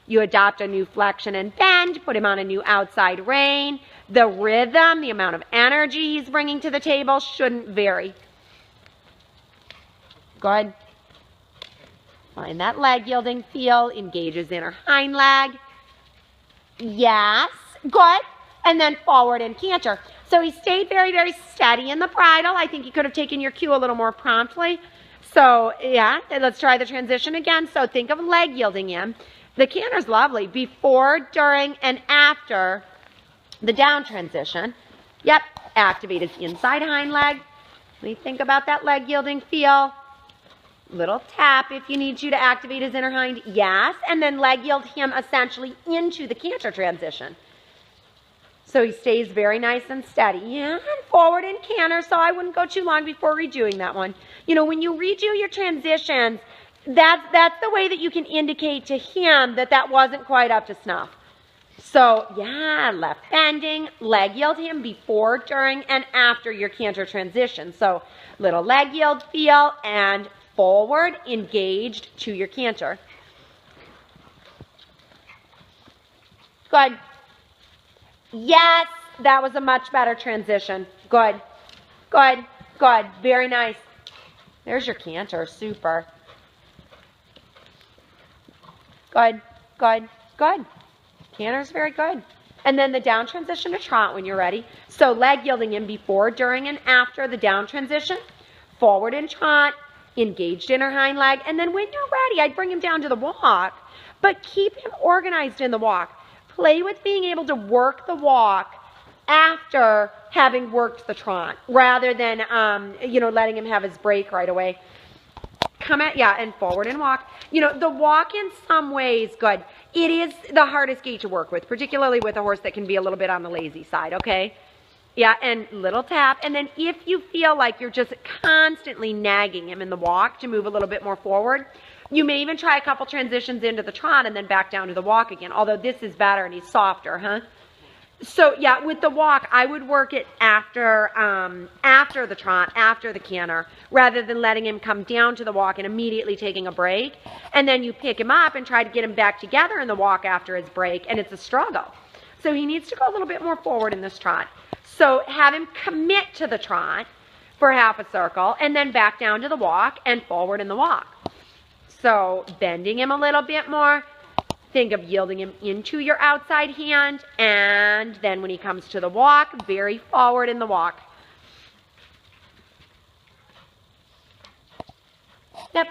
You adopt a new flexion and bend, put him on a new outside rein. The rhythm, the amount of energy he's bringing to the table shouldn't vary. Good. Find that leg yielding feel, engage his inner hind leg. Yes, good. And then forward and canter. So he stayed very, very steady in the bridle. I think he could have taken your cue a little more promptly. So yeah, let's try the transition again. So think of leg yielding him. The canter's lovely. Before, during, and after the down transition. Yep, activate his inside hind leg. Let me think about that leg yielding feel. Little tap if you need to activate his inner hind. Yes, and then leg yield him essentially into the canter transition. So he stays very nice and steady. Yeah, and forward and canter, so I wouldn't go too long before redoing that one. You know, when you redo your transitions, that's the way that you can indicate to him that that wasn't quite up to snuff. So, yeah, left bending, leg yield him before, during, and after your canter transition. So, little leg yield feel and forward, engaged to your canter. Good. Yes, that was a much better transition. Good, good, good. Very nice. There's your canter. Super. Good, good, good. Canter's very good. And then the down transition to trot when you're ready. So leg yielding in before, during, and after the down transition. Forward and trot, engaged inner hind leg. And then when you're ready, I'd bring him down to the walk, but keep him organized in the walk. Play with being able to work the walk after having worked the trot, rather than, letting him have his break right away. Come at, yeah, and forward and walk. You know, the walk in some ways, good. It is the hardest gait to work with, particularly with a horse that can be a little bit on the lazy side, okay? Yeah, and little tap. And then if you feel like you're just constantly nagging him in the walk to move a little bit more forward, you may even try a couple transitions into the trot and then back down to the walk again, although this is better and he's softer, huh? So, yeah, with the walk, I would work it after the trot, after the canter, rather than letting him come down to the walk and immediately taking a break. And then you pick him up and try to get him back together in the walk after his break, and it's a struggle. So he needs to go a little bit more forward in this trot. So have him commit to the trot for half a circle, and then back down to the walk and forward in the walk. So bending him a little bit more. Think of yielding him into your outside hand, and then when he comes to the walk, very forward in the walk. Yep.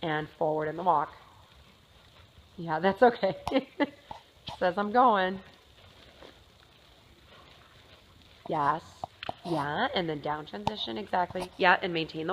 And forward in the walk. Yeah, that's okay. Says I'm going. Yes. Yeah, and then down transition, exactly. Yeah, and maintain the